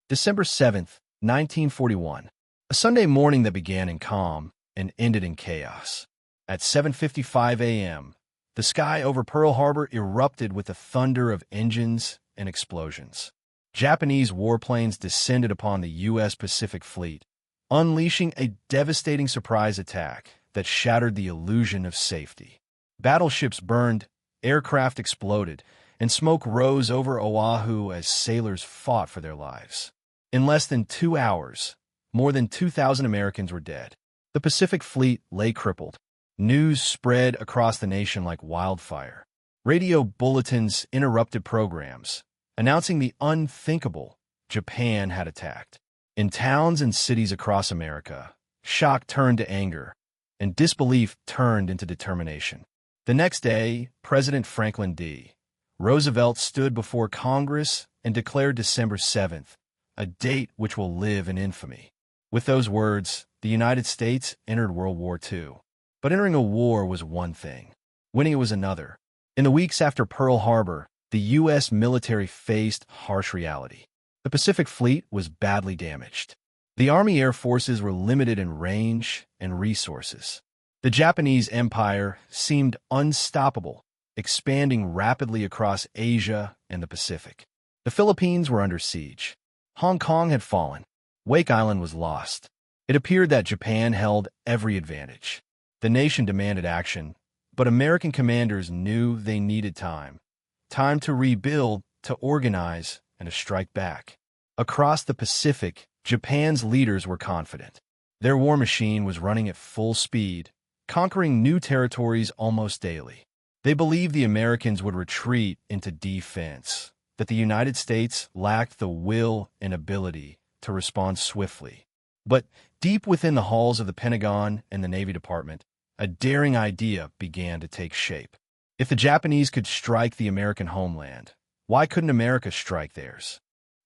December 7th, 1941. A Sunday morning that began in calm and ended in chaos. At 7:55 a.m., the sky over Pearl Harbor erupted with the thunder of engines and explosions. Japanese warplanes descended upon the U.S. Pacific Fleet, unleashing a devastating surprise attack that shattered the illusion of safety. Battleships burned, aircraft exploded, and smoke rose over Oahu as sailors fought for their lives. In less than 2 hours, more than 2,000 Americans were dead. The Pacific Fleet lay crippled. News spread across the nation like wildfire. Radio bulletins interrupted programs, announcing the unthinkable: Japan had attacked. In towns and cities across America, shock turned to anger, and disbelief turned into determination. The next day, President Franklin D. Roosevelt stood before Congress and declared December 7th, a date which will live in infamy. With those words, the United States entered World War II. But entering a war was one thing. Winning it was another. In the weeks after Pearl Harbor, the U.S. military faced harsh reality. The Pacific Fleet was badly damaged. The Army Air Forces were limited in range and resources. The Japanese Empire seemed unstoppable, expanding rapidly across Asia and the Pacific. The Philippines were under siege. Hong Kong had fallen. Wake Island was lost. It appeared that Japan held every advantage. The nation demanded action, but American commanders knew they needed time. Time to rebuild, to organize, and to strike back. Across the Pacific, Japan's leaders were confident. Their war machine was running at full speed, conquering new territories almost daily. They believed the Americans would retreat into defense, that the United States lacked the will and ability to respond swiftly. But deep within the halls of the Pentagon and the Navy Department, a daring idea began to take shape. If the Japanese could strike the American homeland, why couldn't America strike theirs?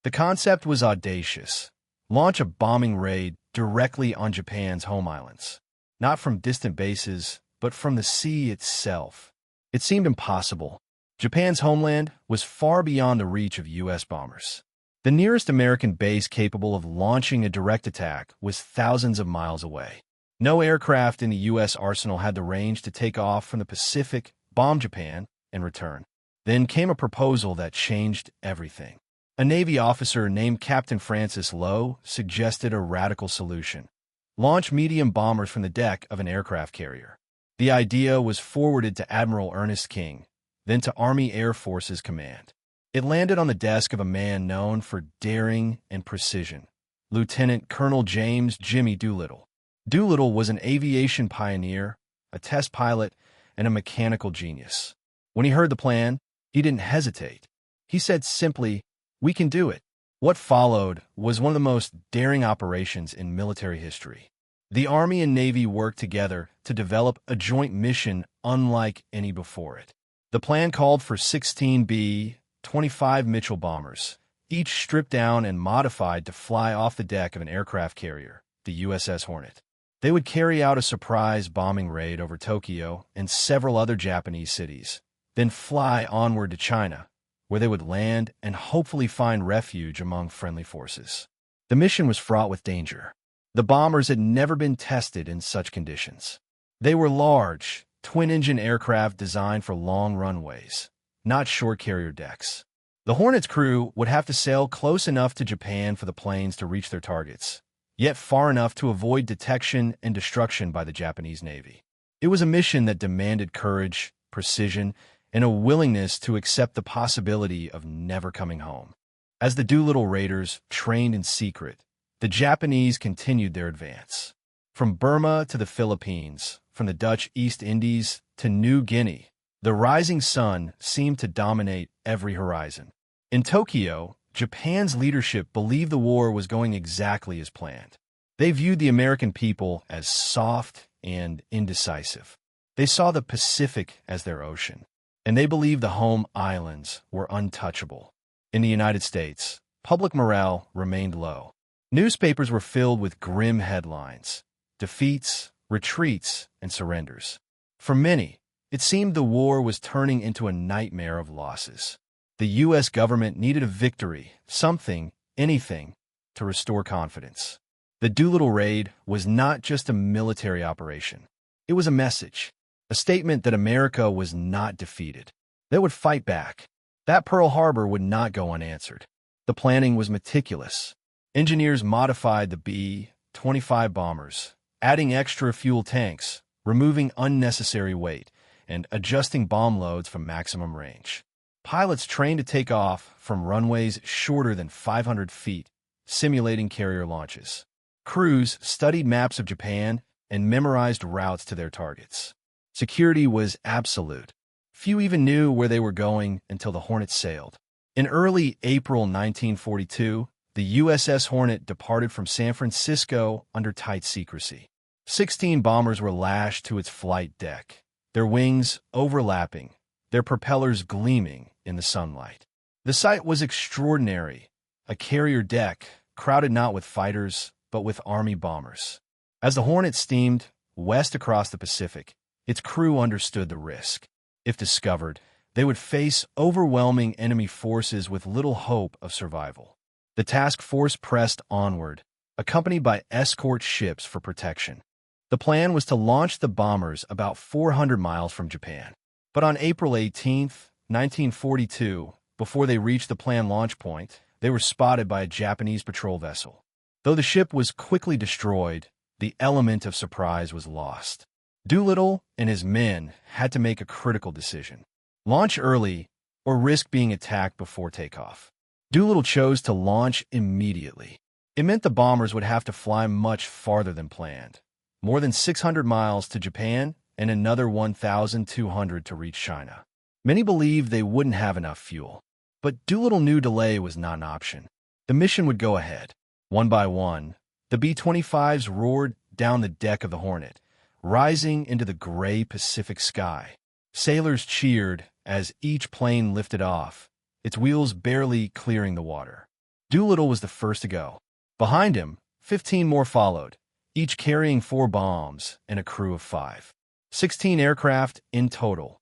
The concept was audacious. Launch a bombing raid directly on Japan's home islands. Not from distant bases, but from the sea itself. It seemed impossible. Japan's homeland was far beyond the reach of U.S. bombers. The nearest American base capable of launching a direct attack was thousands of miles away. No aircraft in the U.S. arsenal had the range to take off from the Pacific, bomb Japan, and return. Then came a proposal that changed everything. A Navy officer named Captain Francis Lowe suggested a radical solution: launch medium bombers from the deck of an aircraft carrier. The idea was forwarded to Admiral Ernest King, then to Army Air Forces Command. It landed on the desk of a man known for daring and precision, Lieutenant Colonel James "Jimmy" Doolittle. Doolittle was an aviation pioneer, a test pilot, and a mechanical genius. When he heard the plan, he didn't hesitate. He said simply, "We can do it." What followed was one of the most daring operations in military history. The Army and Navy worked together to develop a joint mission unlike any before it. The plan called for 16 B-25 Mitchell bombers, each stripped down and modified to fly off the deck of an aircraft carrier, the USS Hornet. They would carry out a surprise bombing raid over Tokyo and several other Japanese cities, then fly onward to China, where they would land and hopefully find refuge among friendly forces. The mission was fraught with danger. The bombers had never been tested in such conditions. They were large, twin-engine aircraft designed for long runways, not short carrier decks. The Hornet's crew would have to sail close enough to Japan for the planes to reach their targets, yet far enough to avoid detection and destruction by the Japanese Navy. It was a mission that demanded courage, precision, and a willingness to accept the possibility of never coming home. As the Doolittle Raiders trained in secret, the Japanese continued their advance. From Burma to the Philippines, from the Dutch East Indies to New Guinea, the rising sun seemed to dominate every horizon. In Tokyo, Japan's leadership believed the war was going exactly as planned. They viewed the American people as soft and indecisive. They saw the Pacific as their ocean, and they believed the home islands were untouchable. In the United States, public morale remained low. Newspapers were filled with grim headlines: defeats, retreats, and surrenders. For many, it seemed the war was turning into a nightmare of losses. The U.S. government needed a victory, something, anything, to restore confidence. The Doolittle raid was not just a military operation. It was a message, a statement that America was not defeated. They would fight back. That Pearl Harbor would not go unanswered. The planning was meticulous. Engineers modified the B-25 bombers, adding extra fuel tanks, removing unnecessary weight, and adjusting bomb loads for maximum range. Pilots trained to take off from runways shorter than 500 feet, simulating carrier launches. Crews studied maps of Japan and memorized routes to their targets. Security was absolute. Few even knew where they were going until the Hornet sailed. In early April 1942, the USS Hornet departed from San Francisco under tight secrecy. 16 bombers were lashed to its flight deck, their wings overlapping, their propellers gleaming in the sunlight. The sight was extraordinary, a carrier deck crowded not with fighters, but with Army bombers. As the Hornet steamed west across the Pacific, its crew understood the risk. If discovered, they would face overwhelming enemy forces with little hope of survival. The task force pressed onward, accompanied by escort ships for protection. The plan was to launch the bombers about 400 miles from Japan. But on April 18, 1942, before they reached the planned launch point, they were spotted by a Japanese patrol vessel. Though the ship was quickly destroyed, the element of surprise was lost. Doolittle and his men had to make a critical decision: launch early or risk being attacked before takeoff. Doolittle chose to launch immediately. It meant the bombers would have to fly much farther than planned, more than 600 miles to Japan and another 1,200 to reach China. Many believed they wouldn't have enough fuel, but Doolittle knew delay was not an option. The mission would go ahead. One by one, the B-25s roared down the deck of the Hornet, rising into the gray Pacific sky. Sailors cheered as each plane lifted off, its wheels barely clearing the water. Doolittle was the first to go. Behind him, 15 more followed, each carrying 4 bombs and a crew of 5. 16 aircraft in total.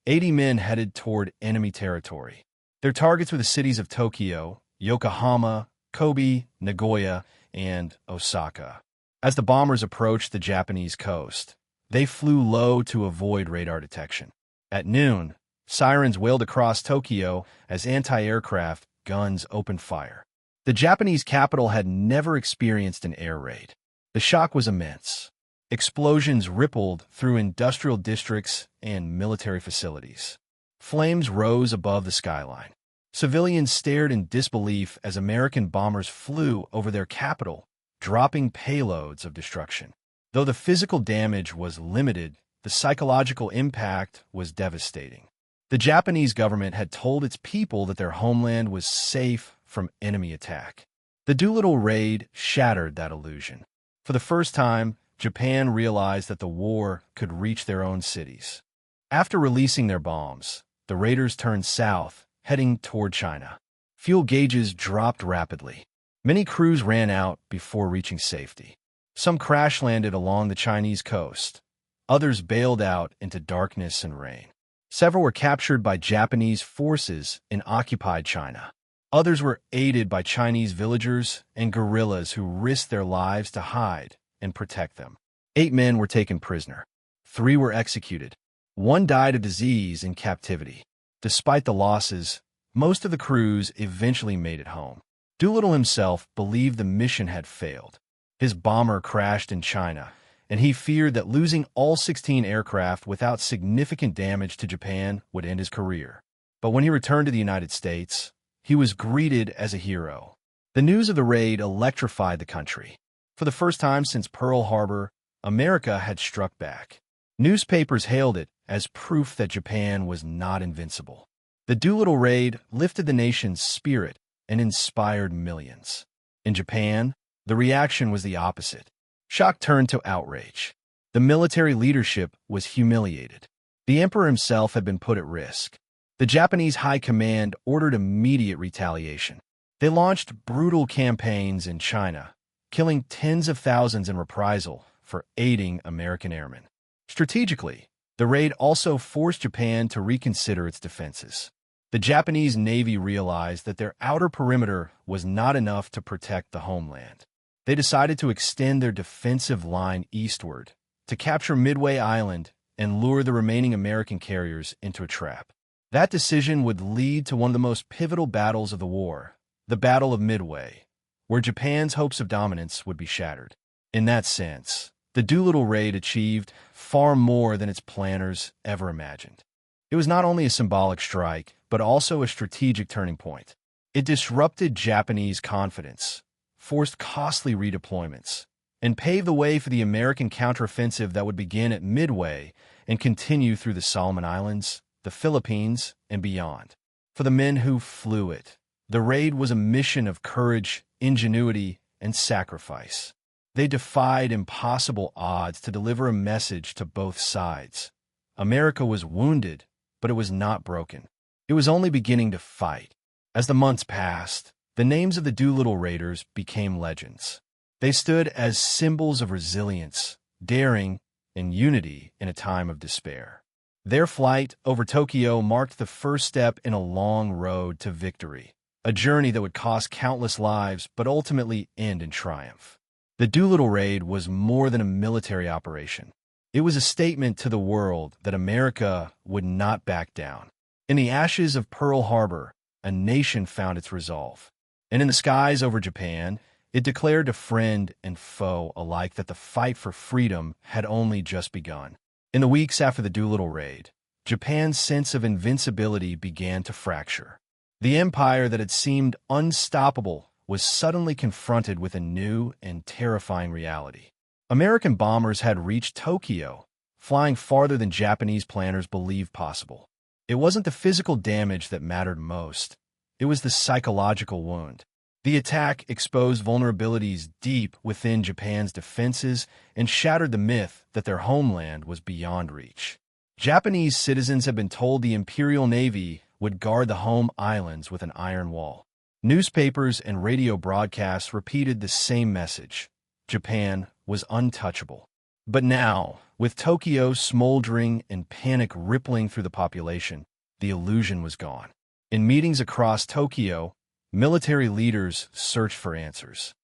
80 men headed toward enemy territory. Their targets were the cities of Tokyo, Yokohama, Kobe, Nagoya, and Osaka. As the bombers approached the Japanese coast, they flew low to avoid radar detection. At noon, sirens wailed across Tokyo as anti-aircraft guns opened fire. The Japanese capital had never experienced an air raid. The shock was immense. Explosions rippled through industrial districts and military facilities. Flames rose above the skyline. Civilians stared in disbelief as American bombers flew over their capital, dropping payloads of destruction. Though the physical damage was limited, the psychological impact was devastating. The Japanese government had told its people that their homeland was safe from enemy attack. The Doolittle raid shattered that illusion. For the first time, Japan realized that the war could reach their own cities. After releasing their bombs, the raiders turned south, heading toward China. Fuel gauges dropped rapidly. Many crews ran out before reaching safety. Some crash-landed along the Chinese coast. Others bailed out into darkness and rain. Several were captured by Japanese forces in occupied China. Others were aided by Chinese villagers and guerrillas who risked their lives to hide and protect them. 8 men were taken prisoner. 3 were executed. 1 died of disease in captivity. Despite the losses, most of the crews eventually made it home. Doolittle himself believed the mission had failed. His bomber crashed in China, and he feared that losing all 16 aircraft without significant damage to Japan would end his career. But when he returned to the United States, he was greeted as a hero. The news of the raid electrified the country. For the first time since Pearl Harbor, America had struck back. Newspapers hailed it as proof that Japan was not invincible. The Doolittle raid lifted the nation's spirit and inspired millions. In Japan, the reaction was the opposite. Shock turned to outrage. The military leadership was humiliated. The emperor himself had been put at risk. The Japanese high command ordered immediate retaliation. They launched brutal campaigns in China, killing tens of thousands in reprisal for aiding American airmen. Strategically, the raid also forced Japan to reconsider its defenses. The Japanese Navy realized that their outer perimeter was not enough to protect the homeland. They decided to extend their defensive line eastward, to capture Midway Island and lure the remaining American carriers into a trap. That decision would lead to one of the most pivotal battles of the war, the Battle of Midway, where Japan's hopes of dominance would be shattered. In that sense, the Doolittle raid achieved far more than its planners ever imagined. It was not only a symbolic strike, but also a strategic turning point. It disrupted Japanese confidence, forced costly redeployments, and paved the way for the American counteroffensive that would begin at Midway and continue through the Solomon Islands, the Philippines, and beyond. For the men who flew it, the raid was a mission of courage, ingenuity, and sacrifice. They defied impossible odds to deliver a message to both sides. America was wounded, but it was not broken. It was only beginning to fight. As the months passed, the names of the Doolittle raiders became legends. They stood as symbols of resilience, daring, and unity in a time of despair. Their flight over Tokyo marked the first step in a long road to victory, a journey that would cost countless lives but ultimately end in triumph. The Doolittle raid was more than a military operation. It was a statement to the world that America would not back down. In the ashes of Pearl Harbor, a nation found its resolve. And in the skies over Japan, it declared to friend and foe alike that the fight for freedom had only just begun. In the weeks after the Doolittle raid, Japan's sense of invincibility began to fracture. The empire that had seemed unstoppable was suddenly confronted with a new and terrifying reality. American bombers had reached Tokyo, flying farther than Japanese planners believed possible. It wasn't the physical damage that mattered most. It was the psychological wound. The attack exposed vulnerabilities deep within Japan's defenses and shattered the myth that their homeland was beyond reach. Japanese citizens had been told the Imperial Navy would guard the home islands with an iron wall. Newspapers and radio broadcasts repeated the same message. Japan was untouchable. But now, with Tokyo smoldering and panic rippling through the population, the illusion was gone. In meetings across Tokyo, military leaders searched for answers.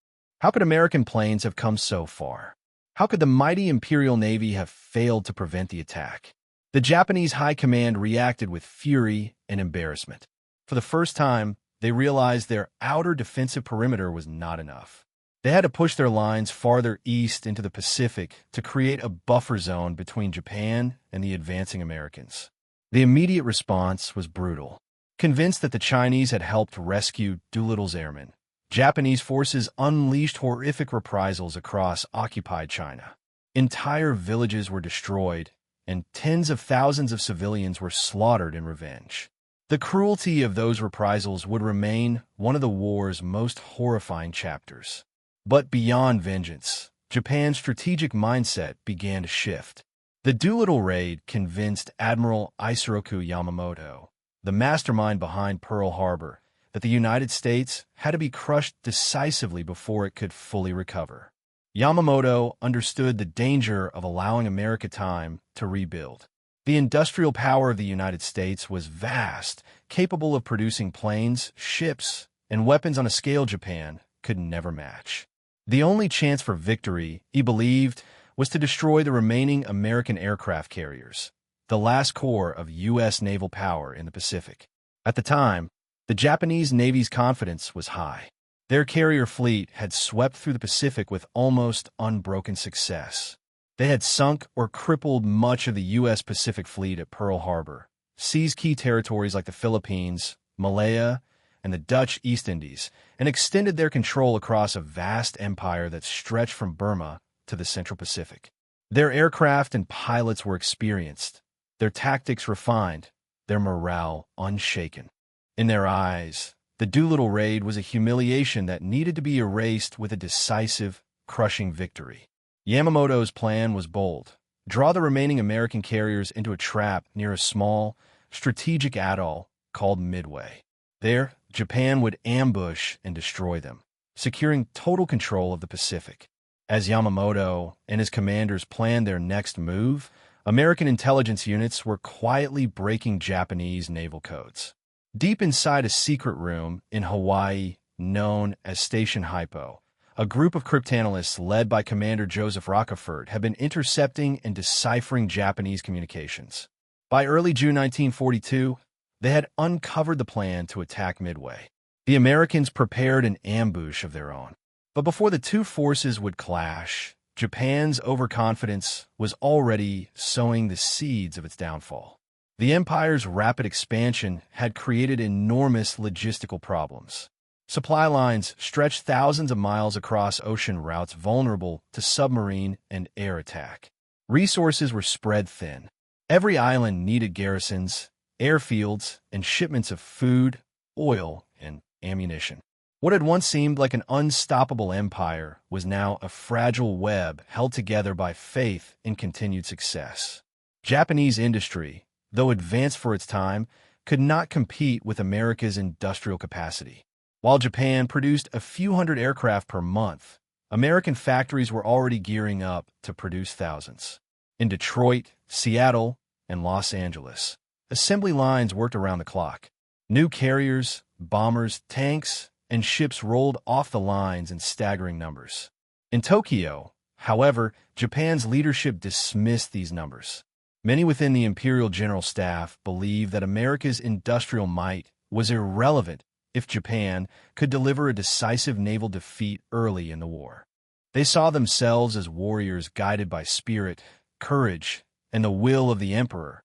How could American planes have come so far? How could the mighty Imperial Navy have failed to prevent the attack? The Japanese high command reacted with fury and embarrassment. For the first time, they realized their outer defensive perimeter was not enough. They had to push their lines farther east into the Pacific to create a buffer zone between Japan and the advancing Americans. The immediate response was brutal. Convinced that the Chinese had helped rescue Doolittle's airmen, Japanese forces unleashed horrific reprisals across occupied China. Entire villages were destroyed, and tens of thousands of civilians were slaughtered in revenge. The cruelty of those reprisals would remain one of the war's most horrifying chapters. But beyond vengeance, Japan's strategic mindset began to shift. The Doolittle raid convinced Admiral Isoroku Yamamoto, the mastermind behind Pearl Harbor, that the United States had to be crushed decisively before it could fully recover. Yamamoto understood the danger of allowing America time to rebuild. The industrial power of the United States was vast, capable of producing planes, ships, and weapons on a scale Japan could never match. The only chance for victory, he believed, was to destroy the remaining American aircraft carriers, the last core of U.S. naval power in the Pacific. At the time, the Japanese Navy's confidence was high. Their carrier fleet had swept through the Pacific with almost unbroken success. They had sunk or crippled much of the U.S. Pacific Fleet at Pearl Harbor, seized key territories like the Philippines, Malaya, and the Dutch East Indies, and extended their control across a vast empire that stretched from Burma to the Central Pacific. Their aircraft and pilots were experienced, their tactics refined, their morale unshaken. In their eyes, the Doolittle raid was a humiliation that needed to be erased with a decisive, crushing victory. Yamamoto's plan was bold. Draw the remaining American carriers into a trap near a small, strategic atoll called Midway. There, Japan would ambush and destroy them, securing total control of the Pacific. As Yamamoto and his commanders planned their next move, American intelligence units were quietly breaking Japanese naval codes. Deep inside a secret room in Hawaii known as Station Hypo, a group of cryptanalysts led by Commander Joseph Rockefort had been intercepting and deciphering Japanese communications. By early June 1942, they had uncovered the plan to attack Midway. The Americans prepared an ambush of their own. But before the two forces would clash, Japan's overconfidence was already sowing the seeds of its downfall. The empire's rapid expansion had created enormous logistical problems. Supply lines stretched thousands of miles across ocean routes vulnerable to submarine and air attack. Resources were spread thin. Every island needed garrisons, airfields, and shipments of food, oil, and ammunition. What had once seemed like an unstoppable empire was now a fragile web held together by faith in continued success. Japanese industry, though advanced for its time, could not compete with America's industrial capacity. While Japan produced a few hundred aircraft per month, American factories were already gearing up to produce thousands. In Detroit, Seattle, and Los Angeles, assembly lines worked around the clock. New carriers, bombers, tanks, and ships rolled off the lines in staggering numbers. In Tokyo, however, Japan's leadership dismissed these numbers. Many within the Imperial General Staff believed that America's industrial might was irrelevant if Japan could deliver a decisive naval defeat early in the war. They saw themselves as warriors guided by spirit, courage, and the will of the emperor,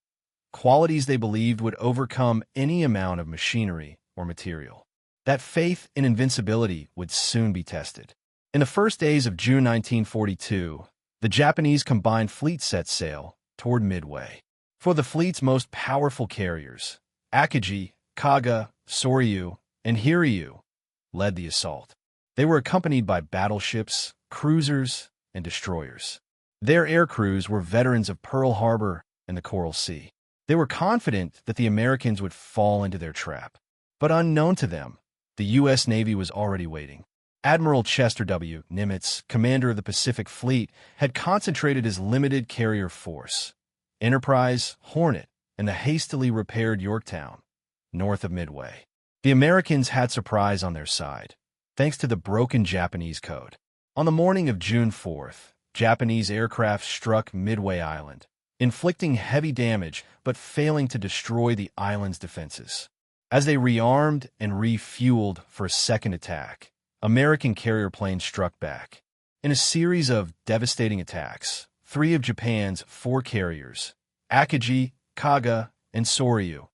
qualities they believed would overcome any amount of machinery or material. That faith in invincibility would soon be tested. In the first days of June 1942, the Japanese combined fleet set sail toward Midway. For the fleet's most powerful carriers, Akagi, Kaga, Soryu, and Hiryu led the assault. They were accompanied by battleships, cruisers, and destroyers. Their air crews were veterans of Pearl Harbor and the Coral Sea. They were confident that the Americans would fall into their trap. But unknown to them, the U.S. Navy was already waiting. Admiral Chester W. Nimitz, commander of the Pacific Fleet, had concentrated his limited carrier force, Enterprise, Hornet, and the hastily repaired Yorktown, north of Midway. The Americans had surprise on their side, thanks to the broken Japanese code. On the morning of June 4th, Japanese aircraft struck Midway Island, inflicting heavy damage but failing to destroy the island's defenses. As they rearmed and refueled for a second attack, American carrier planes struck back. In a series of devastating attacks, 3 of Japan's 4 carriers, Akagi, Kaga, and Soryu,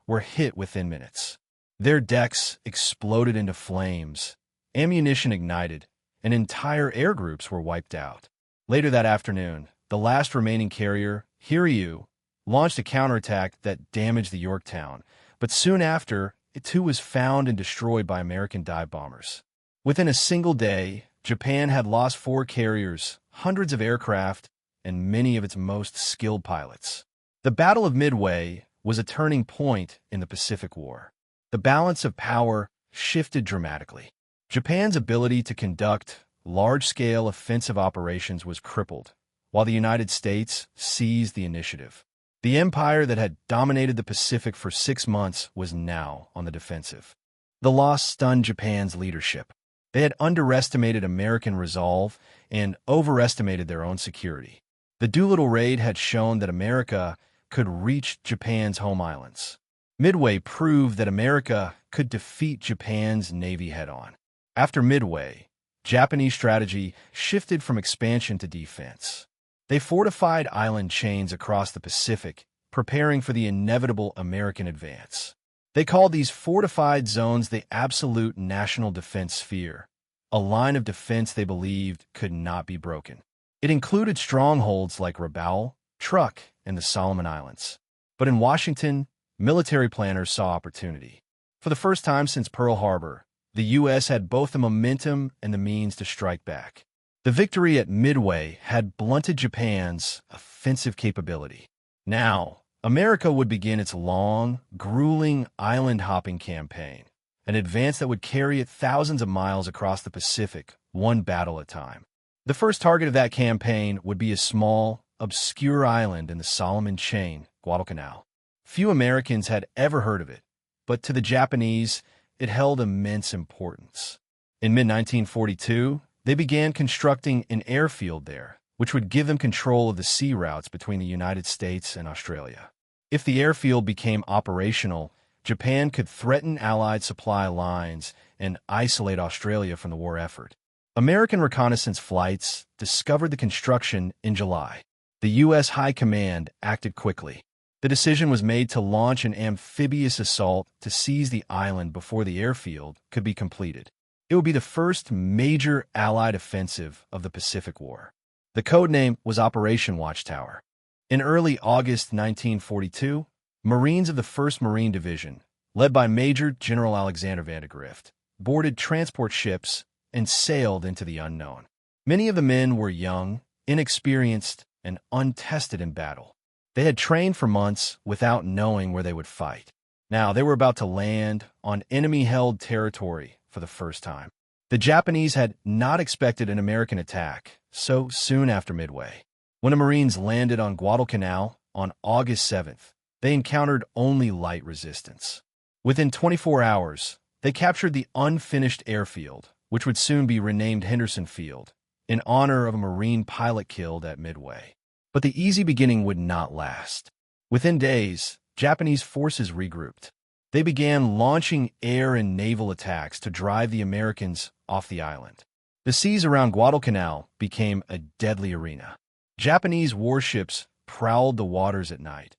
were hit within minutes. Their decks exploded into flames, ammunition ignited, and entire air groups were wiped out. Later that afternoon, the last remaining carrier, Hiryu, launched a counterattack that damaged the Yorktown, but soon after, it too was found and destroyed by American dive bombers. Within a single day, Japan had lost 4 carriers, hundreds of aircraft, and many of its most skilled pilots. The Battle of Midway was a turning point in the Pacific War. The balance of power shifted dramatically. Japan's ability to conduct large-scale offensive operations was crippled, while the United States seized the initiative. The empire that had dominated the Pacific for 6 months was now on the defensive. The loss stunned Japan's leadership. They had underestimated American resolve and overestimated their own security. The Doolittle raid had shown that America could reach Japan's home islands. Midway proved that America could defeat Japan's navy head-on. After Midway, Japanese strategy shifted from expansion to defense. They fortified island chains across the Pacific, preparing for the inevitable American advance. They called these fortified zones the absolute national defense sphere, a line of defense they believed could not be broken. It included strongholds like Rabaul, Truk, and the Solomon Islands. But in Washington, military planners saw opportunity. For the first time since Pearl Harbor, the U.S. had both the momentum and the means to strike back. The victory at Midway had blunted Japan's offensive capability. Now, America would begin its long, grueling island-hopping campaign, an advance that would carry it thousands of miles across the Pacific, one battle at a time. The first target of that campaign would be a small, obscure island in the Solomon chain, Guadalcanal. Few Americans had ever heard of it, but to the Japanese, it held immense importance. In mid-1942, they began constructing an airfield there, which would give them control of the sea routes between the United States and Australia. If the airfield became operational, Japan could threaten Allied supply lines and isolate Australia from the war effort. American reconnaissance flights discovered the construction in July. The U.S. High Command acted quickly. The decision was made to launch an amphibious assault to seize the island before the airfield could be completed. It would be the first major Allied offensive of the Pacific War. The codename was Operation Watchtower. In early August 1942, Marines of the 1st Marine Division, led by Major General Alexander Vandegrift, boarded transport ships and sailed into the unknown. Many of the men were young, inexperienced, and untested in battle. They had trained for months without knowing where they would fight. Now they were about to land on enemy-held territory for the first time. The Japanese had not expected an American attack so soon after Midway. When the Marines landed on Guadalcanal on August 7th, they encountered only light resistance. Within 24 hours, they captured the unfinished airfield, which would soon be renamed Henderson Field, in honor of a Marine pilot killed at Midway. But the easy beginning would not last. Within days, Japanese forces regrouped. They began launching air and naval attacks to drive the Americans off the island. The seas around Guadalcanal became a deadly arena. Japanese warships prowled the waters at night,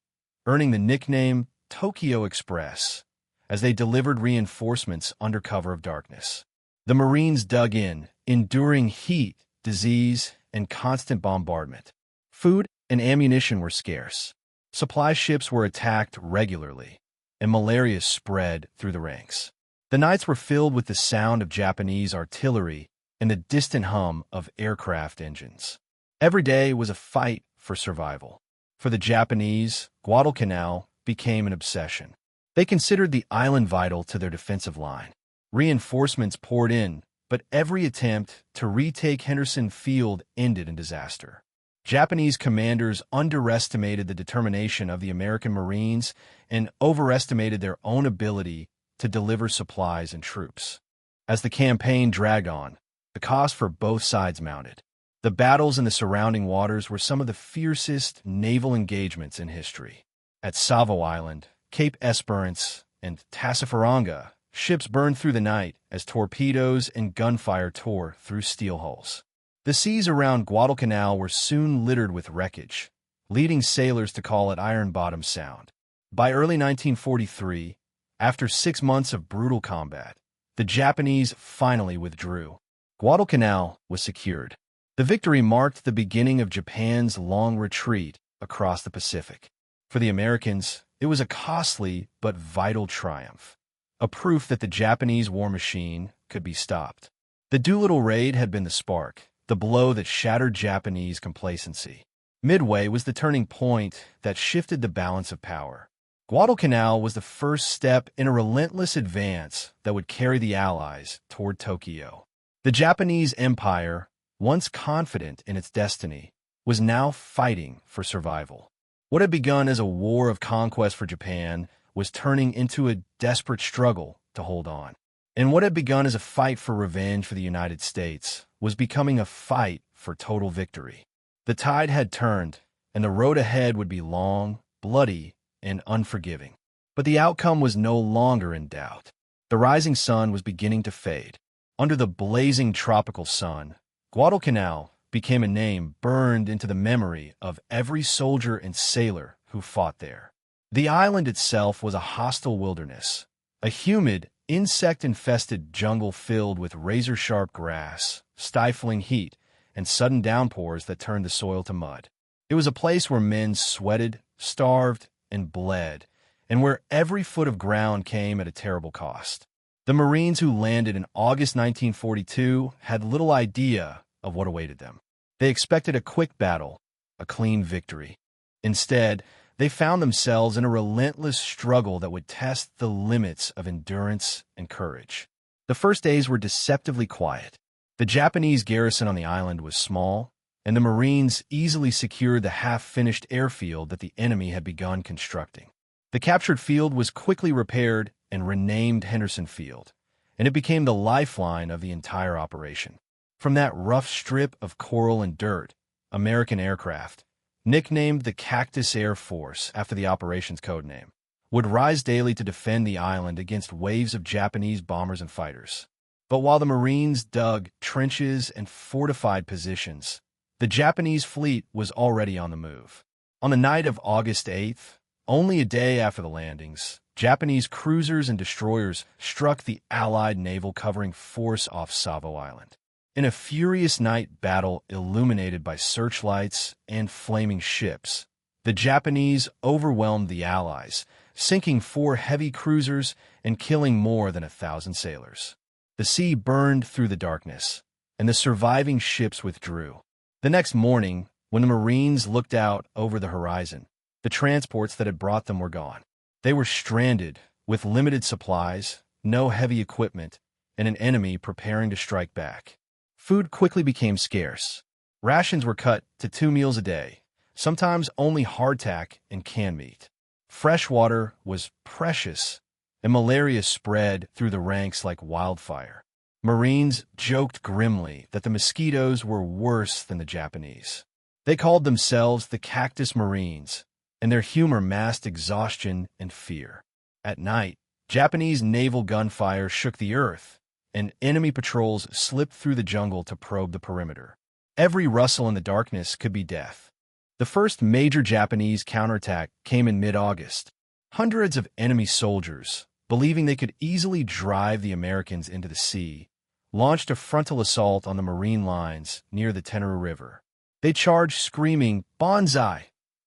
earning the nickname Tokyo Express as they delivered reinforcements under cover of darkness. The Marines dug in, enduring heat, disease, and constant bombardment. Food and ammunition were scarce. Supply ships were attacked regularly, and malaria spread through the ranks. The nights were filled with the sound of Japanese artillery and the distant hum of aircraft engines. Every day was a fight for survival. For the Japanese, Guadalcanal became an obsession. They considered the island vital to their defensive line. Reinforcements poured in, but every attempt to retake Henderson Field ended in disaster. Japanese commanders underestimated the determination of the American Marines and overestimated their own ability to deliver supplies and troops. As the campaign dragged on, the cost for both sides mounted. The battles in the surrounding waters were some of the fiercest naval engagements in history. At Savo Island, Cape Esperance, and Tassafaronga, ships burned through the night as torpedoes and gunfire tore through steel hulls. The seas around Guadalcanal were soon littered with wreckage, leading sailors to call it Iron Bottom Sound. By early 1943, after 6 months of brutal combat, the Japanese finally withdrew. Guadalcanal was secured. The victory marked the beginning of Japan's long retreat across the Pacific. For the Americans, it was a costly but vital triumph, a proof that the Japanese war machine could be stopped. The Doolittle raid had been the spark, the blow that shattered Japanese complacency. Midway was the turning point that shifted the balance of power. Guadalcanal was the first step in a relentless advance that would carry the Allies toward Tokyo. The Japanese Empire, once confident in its destiny, was now fighting for survival. What had begun as a war of conquest for Japan was turning into a desperate struggle to hold on. And what had begun as a fight for revenge for the United States was becoming a fight for total victory. The tide had turned, and the road ahead would be long, bloody, and unforgiving. But the outcome was no longer in doubt. The rising sun was beginning to fade. Under the blazing tropical sun, Guadalcanal became a name burned into the memory of every soldier and sailor who fought there. The island itself was a hostile wilderness, a humid, insect-infested jungle filled with razor-sharp grass, stifling heat, and sudden downpours that turned the soil to mud. It was a place where men sweated, starved, and bled, and where every foot of ground came at a terrible cost. The Marines who landed in August 1942 had little idea of what awaited them. They expected a quick battle, a clean victory. Instead, they found themselves in a relentless struggle that would test the limits of endurance and courage. The first days were deceptively quiet. The Japanese garrison on the island was small, and the Marines easily secured the half-finished airfield that the enemy had begun constructing. The captured field was quickly repaired and renamed Henderson Field, and it became the lifeline of the entire operation. From that rough strip of coral and dirt, American aircraft, nicknamed the Cactus Air Force after the operation's codename, would rise daily to defend the island against waves of Japanese bombers and fighters. But while the Marines dug trenches and fortified positions, the Japanese fleet was already on the move. On the night of August 8th, only a day after the landings, Japanese cruisers and destroyers struck the Allied naval covering force off Savo Island. In a furious night battle illuminated by searchlights and flaming ships, the Japanese overwhelmed the Allies, sinking 4 heavy cruisers and killing more than 1,000 sailors. The sea burned through the darkness, and the surviving ships withdrew. The next morning, when the Marines looked out over the horizon, the transports that had brought them were gone. They were stranded, with limited supplies, no heavy equipment, and an enemy preparing to strike back. Food quickly became scarce. Rations were cut to 2 meals a day, sometimes only hardtack and canned meat. Fresh water was precious, and malaria spread through the ranks like wildfire. Marines joked grimly that the mosquitoes were worse than the Japanese. They called themselves the Cactus Marines, and their humor masked exhaustion and fear. At night, Japanese naval gunfire shook the earth, and enemy patrols slipped through the jungle to probe the perimeter. Every rustle in the darkness could be death. The first major Japanese counterattack came in mid-August. Hundreds of enemy soldiers, believing they could easily drive the Americans into the sea, launched a frontal assault on the Marine lines near the Tenere River. They charged screaming, "Banzai!"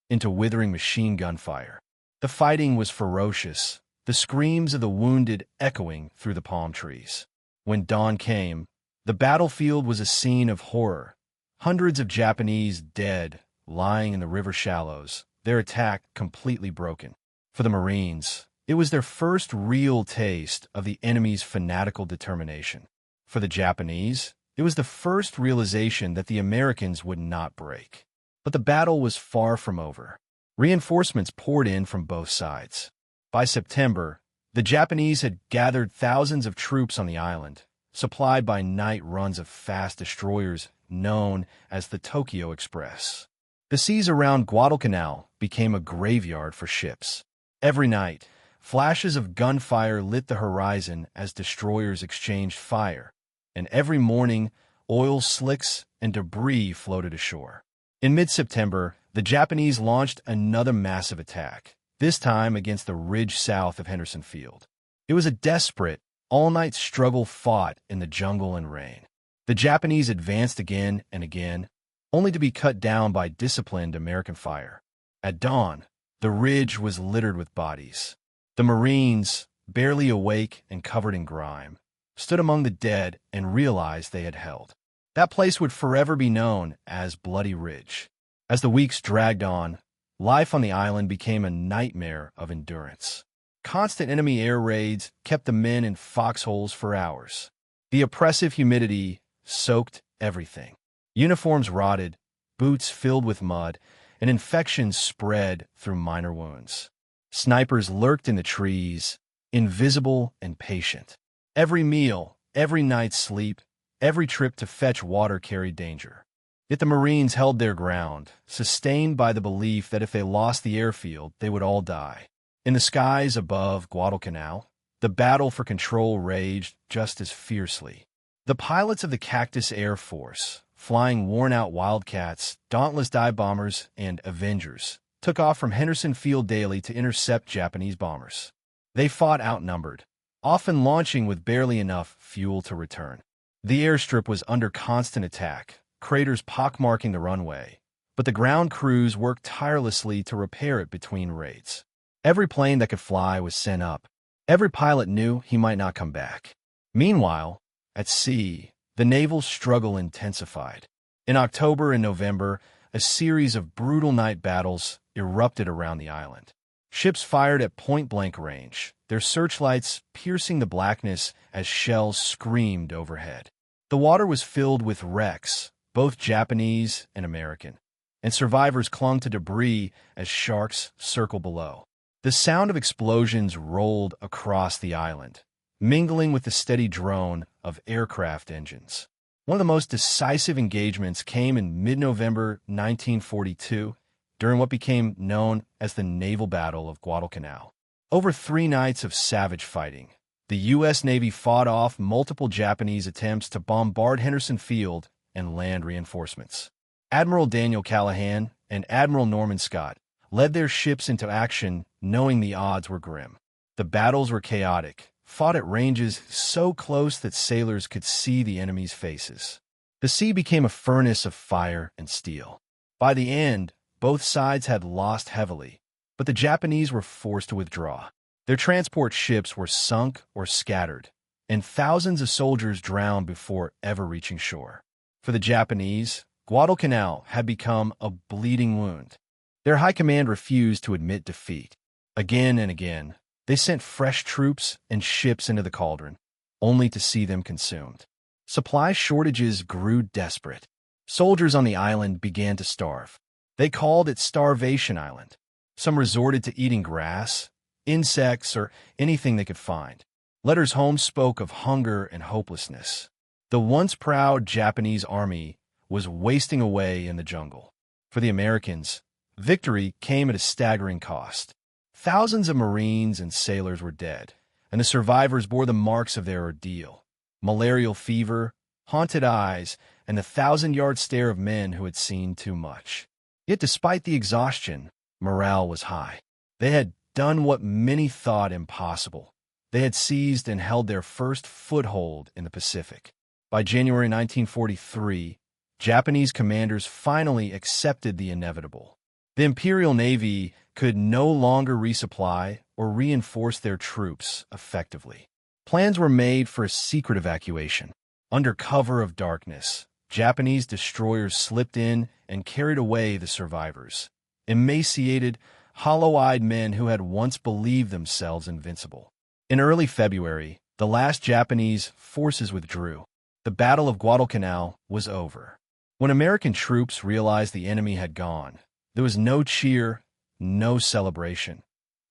into withering machine gun fire. The fighting was ferocious, the screams of the wounded echoing through the palm trees. When dawn came, the battlefield was a scene of horror. Hundreds of Japanese dead, lying in the river shallows, their attack completely broken. For the Marines, it was their first real taste of the enemy's fanatical determination. For the Japanese, it was the first realization that the Americans would not break. But the battle was far from over. Reinforcements poured in from both sides. By September, the Japanese had gathered thousands of troops on the island, supplied by night runs of fast destroyers known as the Tokyo Express. The seas around Guadalcanal became a graveyard for ships. Every night, flashes of gunfire lit the horizon as destroyers exchanged fire, and every morning, oil slicks and debris floated ashore. In mid-September, the Japanese launched another massive attack, this time against the ridge south of Henderson Field. It was a desperate, all-night struggle fought in the jungle and rain. The Japanese advanced again and again, only to be cut down by disciplined American fire. At dawn, the ridge was littered with bodies. The Marines, barely awake and covered in grime, stood among the dead and realized they had held. That place would forever be known as Bloody Ridge. As the weeks dragged on, life on the island became a nightmare of endurance. Constant enemy air raids kept the men in foxholes for hours. The oppressive humidity soaked everything. Uniforms rotted, boots filled with mud, and infections spread through minor wounds. Snipers lurked in the trees, invisible and patient. Every meal, every night's sleep, every trip to fetch water carried danger. Yet the Marines held their ground, sustained by the belief that if they lost the airfield, they would all die. In the skies above Guadalcanal, the battle for control raged just as fiercely. The pilots of the Cactus Air Force, flying worn-out Wildcats, dauntless dive bombers, and Avengers, took off from Henderson Field daily to intercept Japanese bombers. They fought outnumbered, often launching with barely enough fuel to return. The airstrip was under constant attack, craters pockmarking the runway, but the ground crews worked tirelessly to repair it between raids. Every plane that could fly was sent up. Every pilot knew he might not come back. Meanwhile, at sea, the naval struggle intensified. In October and November, a series of brutal night battles erupted around the island. Ships fired at point-blank range, their searchlights piercing the blackness as shells screamed overhead. The water was filled with wrecks, both Japanese and American, and survivors clung to debris as sharks circled below. The sound of explosions rolled across the island, mingling with the steady drone of aircraft engines. One of the most decisive engagements came in mid-November 1942 during what became known as the Naval Battle of Guadalcanal. Over 3 nights of savage fighting, the U.S. Navy fought off multiple Japanese attempts to bombard Henderson Field and land reinforcements. Admiral Daniel Callahan and Admiral Norman Scott led their ships into action knowing the odds were grim. The battles were chaotic, fought at ranges so close that sailors could see the enemy's faces. The sea became a furnace of fire and steel. By the end, both sides had lost heavily, but the Japanese were forced to withdraw. Their transport ships were sunk or scattered, and thousands of soldiers drowned before ever reaching shore. For the Japanese, Guadalcanal had become a bleeding wound. Their high command refused to admit defeat. Again and again, they sent fresh troops and ships into the cauldron, only to see them consumed. Supply shortages grew desperate. Soldiers on the island began to starve. They called it Starvation Island. Some resorted to eating grass, insects, or anything they could find. Letters home spoke of hunger and hopelessness. The once proud Japanese army was wasting away in the jungle. For the Americans, victory came at a staggering cost. Thousands of Marines and sailors were dead, and the survivors bore the marks of their ordeal. Malarial fever, haunted eyes, and the 1,000-yard stare of men who had seen too much. Yet despite the exhaustion, morale was high. They had done what many thought impossible. They had seized and held their first foothold in the Pacific. By January 1943, Japanese commanders finally accepted the inevitable. The Imperial Navy could no longer resupply or reinforce their troops effectively. Plans were made for a secret evacuation. Under cover of darkness, Japanese destroyers slipped in and carried away the survivors, emaciated, hollow-eyed men who had once believed themselves invincible. In early February, the last Japanese forces withdrew. The Battle of Guadalcanal was over. When American troops realized the enemy had gone, there was no cheer, no celebration,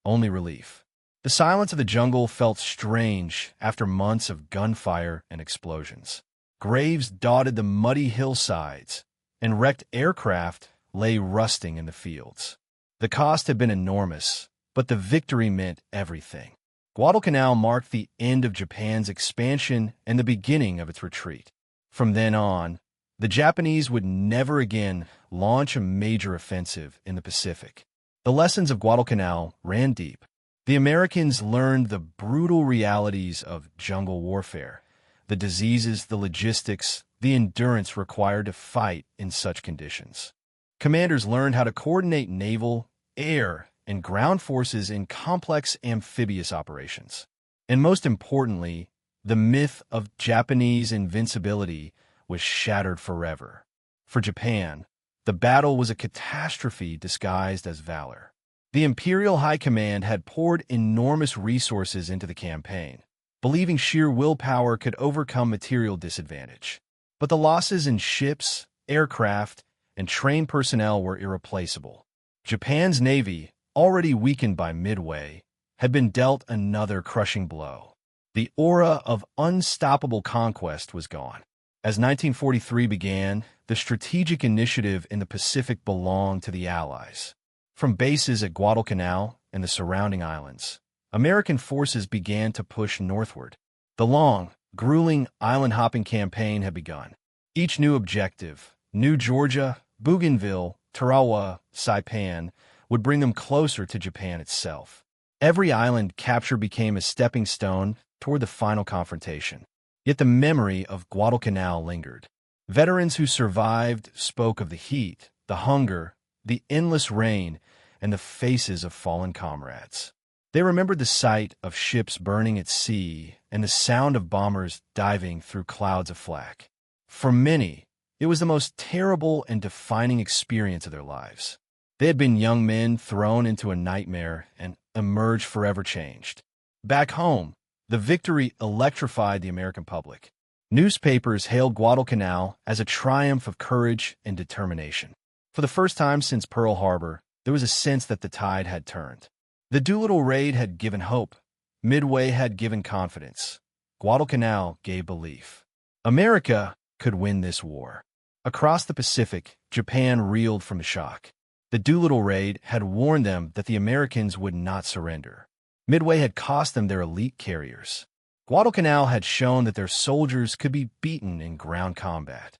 only relief. The silence of the jungle felt strange after months of gunfire and explosions. Graves dotted the muddy hillsides, and wrecked aircraft lay rusting in the fields. The cost had been enormous, but the victory meant everything. Guadalcanal marked the end of Japan's expansion and the beginning of its retreat. From then on, the Japanese would never again launch a major offensive in the Pacific. The lessons of Guadalcanal ran deep. The Americans learned the brutal realities of jungle warfare, the diseases, the logistics, the endurance required to fight in such conditions. Commanders learned how to coordinate naval, air, and ground forces in complex amphibious operations. And most importantly, the myth of Japanese invincibility was shattered forever. For Japan, the battle was a catastrophe disguised as valor. The Imperial High Command had poured enormous resources into the campaign, believing sheer willpower could overcome material disadvantage. But the losses in ships, aircraft, and trained personnel were irreplaceable. Japan's navy, already weakened by Midway, had been dealt another crushing blow. The aura of unstoppable conquest was gone. As 1943 began, the strategic initiative in the Pacific belonged to the Allies. From bases at Guadalcanal and the surrounding islands, American forces began to push northward. The long, grueling island-hopping campaign had begun. Each new objective, New Georgia, Bougainville, Tarawa, Saipan, would bring them closer to Japan itself. Every island capture became a stepping stone toward the final confrontation. Yet the memory of Guadalcanal lingered. Veterans who survived spoke of the heat, the hunger, the endless rain, and the faces of fallen comrades. They remembered the sight of ships burning at sea and the sound of bombers diving through clouds of flak. For many, it was the most terrible and defining experience of their lives. They had been young men thrown into a nightmare and emerged forever changed. Back home, the victory electrified the American public. Newspapers hailed Guadalcanal as a triumph of courage and determination. For the first time since Pearl Harbor, there was a sense that the tide had turned. The Doolittle raid had given hope. Midway had given confidence. Guadalcanal gave belief. America could win this war. Across the Pacific, Japan reeled from the shock. The Doolittle raid had warned them that the Americans would not surrender. Midway had cost them their elite carriers. Guadalcanal had shown that their soldiers could be beaten in ground combat.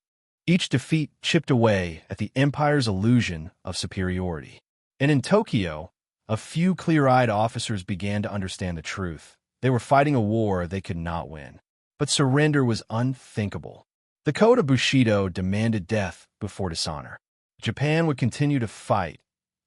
Each defeat chipped away at the Empire's illusion of superiority. And in Tokyo, a few clear-eyed officers began to understand the truth. They were fighting a war they could not win. But surrender was unthinkable. The code of Bushido demanded death before dishonor. Japan would continue to fight,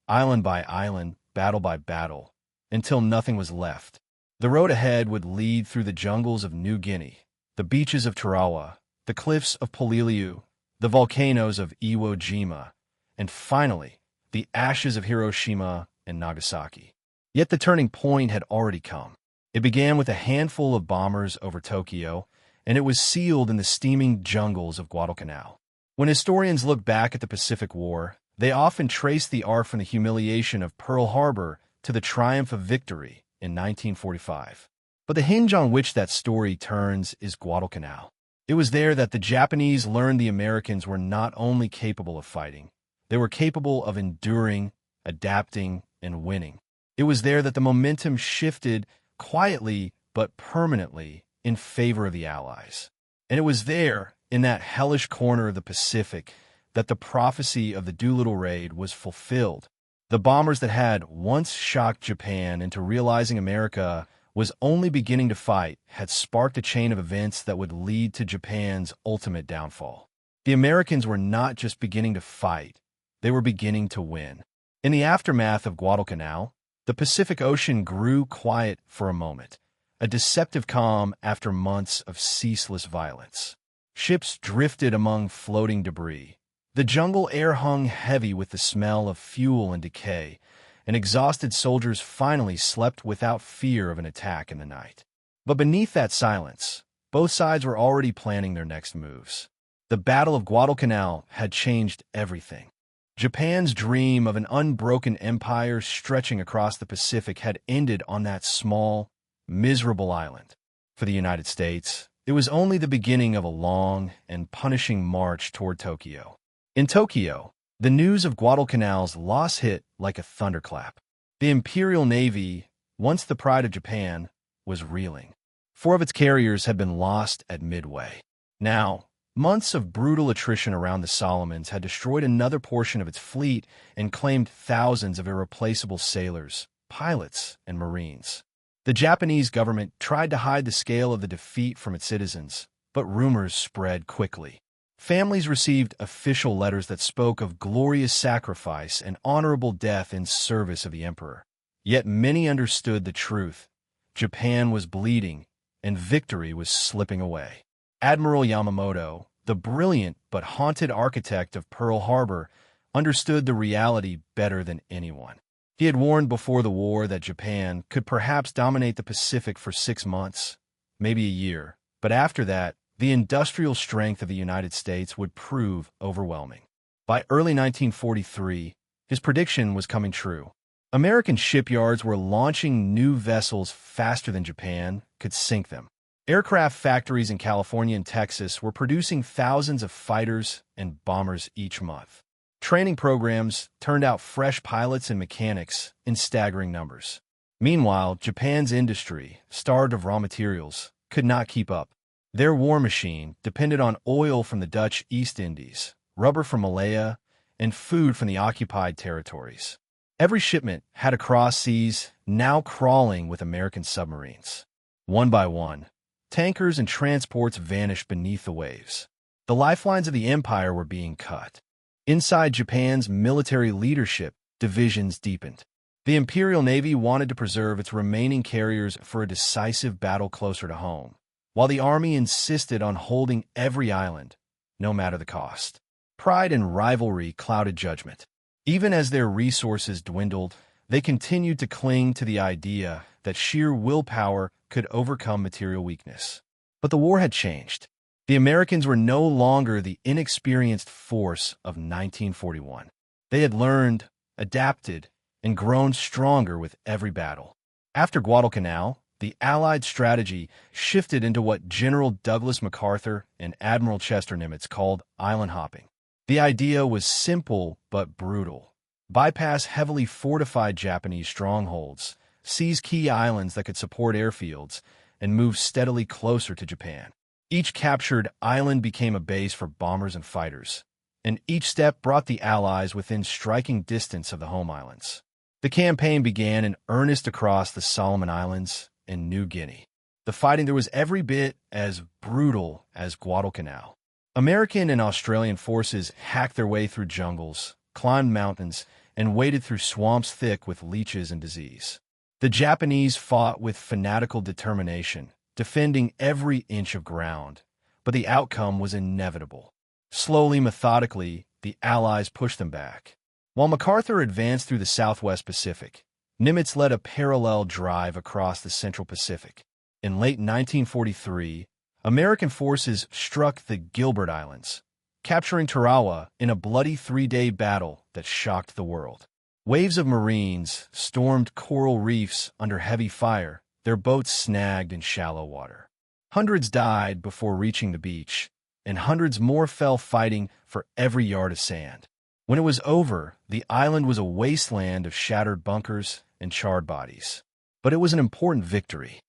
island by island, battle by battle, until nothing was left. The road ahead would lead through the jungles of New Guinea, the beaches of Tarawa, the cliffs of Poliliu, the volcanoes of Iwo Jima, and finally, the ashes of Hiroshima and Nagasaki. Yet the turning point had already come. It began with a handful of bombers over Tokyo, and it was sealed in the steaming jungles of Guadalcanal. When historians look back at the Pacific War, they often trace the arc from the humiliation of Pearl Harbor to the triumph of victory in 1945. But the hinge on which that story turns is Guadalcanal. It was there that the Japanese learned the Americans were not only capable of fighting, they were capable of enduring, adapting, and winning. It was there that the momentum shifted quietly but permanently in favor of the Allies. And it was there, in that hellish corner of the Pacific, that the prophecy of the Doolittle raid was fulfilled. The bombers that had once shocked Japan into realizing America was only beginning to fight had sparked a chain of events that would lead to Japan's ultimate downfall. The Americans were not just beginning to fight, they were beginning to win. In the aftermath of Guadalcanal, the Pacific Ocean grew quiet for a moment, a deceptive calm after months of ceaseless violence. Ships drifted among floating debris. The jungle air hung heavy with the smell of fuel and decay, and exhausted soldiers finally slept without fear of an attack in the night. But beneath that silence, both sides were already planning their next moves. The Battle of Guadalcanal had changed everything. Japan's dream of an unbroken empire stretching across the Pacific had ended on that small, miserable island. For the United States, it was only the beginning of a long and punishing march toward Tokyo. In Tokyo, the news of Guadalcanal's loss hit like a thunderclap. The Imperial Navy, once the pride of Japan, was reeling. 4 of its carriers had been lost at Midway. Now, months of brutal attrition around the Solomons had destroyed another portion of its fleet and claimed thousands of irreplaceable sailors, pilots, and Marines. The Japanese government tried to hide the scale of the defeat from its citizens, but rumors spread quickly. Families received official letters that spoke of glorious sacrifice and honorable death in service of the emperor. Yet many understood the truth. Japan was bleeding, and victory was slipping away. Admiral Yamamoto, the brilliant but haunted architect of Pearl Harbor, understood the reality better than anyone. He had warned before the war that Japan could perhaps dominate the Pacific for 6 months, maybe a year, but after that, the industrial strength of the United States would prove overwhelming. By early 1943, his prediction was coming true. American shipyards were launching new vessels faster than Japan could sink them. Aircraft factories in California and Texas were producing thousands of fighters and bombers each month. Training programs turned out fresh pilots and mechanics in staggering numbers. Meanwhile, Japan's industry, starved of raw materials, could not keep up. Their war machine depended on oil from the Dutch East Indies, rubber from Malaya, and food from the occupied territories. Every shipment had to cross seas, now crawling with American submarines. One by one, tankers and transports vanished beneath the waves. The lifelines of the empire were being cut. Inside Japan's military leadership, divisions deepened. The Imperial Navy wanted to preserve its remaining carriers for a decisive battle closer to home, while the army insisted on holding every island, no matter the cost. Pride and rivalry clouded judgment. Even as their resources dwindled, they continued to cling to the idea that sheer willpower could overcome material weakness. But the war had changed. The Americans were no longer the inexperienced force of 1941. They had learned, adapted, and grown stronger with every battle. After Guadalcanal, the Allied strategy shifted into what General Douglas MacArthur and Admiral Chester Nimitz called island hopping. The idea was simple but brutal. Bypass heavily fortified Japanese strongholds, seize key islands that could support airfields, and move steadily closer to Japan. Each captured island became a base for bombers and fighters, and each step brought the Allies within striking distance of the home islands. The campaign began in earnest across the Solomon Islands and New Guinea. The fighting there was every bit as brutal as Guadalcanal. American and Australian forces hacked their way through jungles, climbed mountains, and waded through swamps thick with leeches and disease. The Japanese fought with fanatical determination, defending every inch of ground, but the outcome was inevitable. Slowly, methodically, the Allies pushed them back. While MacArthur advanced through the Southwest Pacific, Nimitz led a parallel drive across the Central Pacific. In late 1943, American forces struck the Gilbert Islands, capturing Tarawa in a bloody three-day battle that shocked the world. Waves of Marines stormed coral reefs under heavy fire, their boats snagged in shallow water. Hundreds died before reaching the beach, and hundreds more fell fighting for every yard of sand. When it was over, the island was a wasteland of shattered bunkers and charred bodies. But it was an important victory.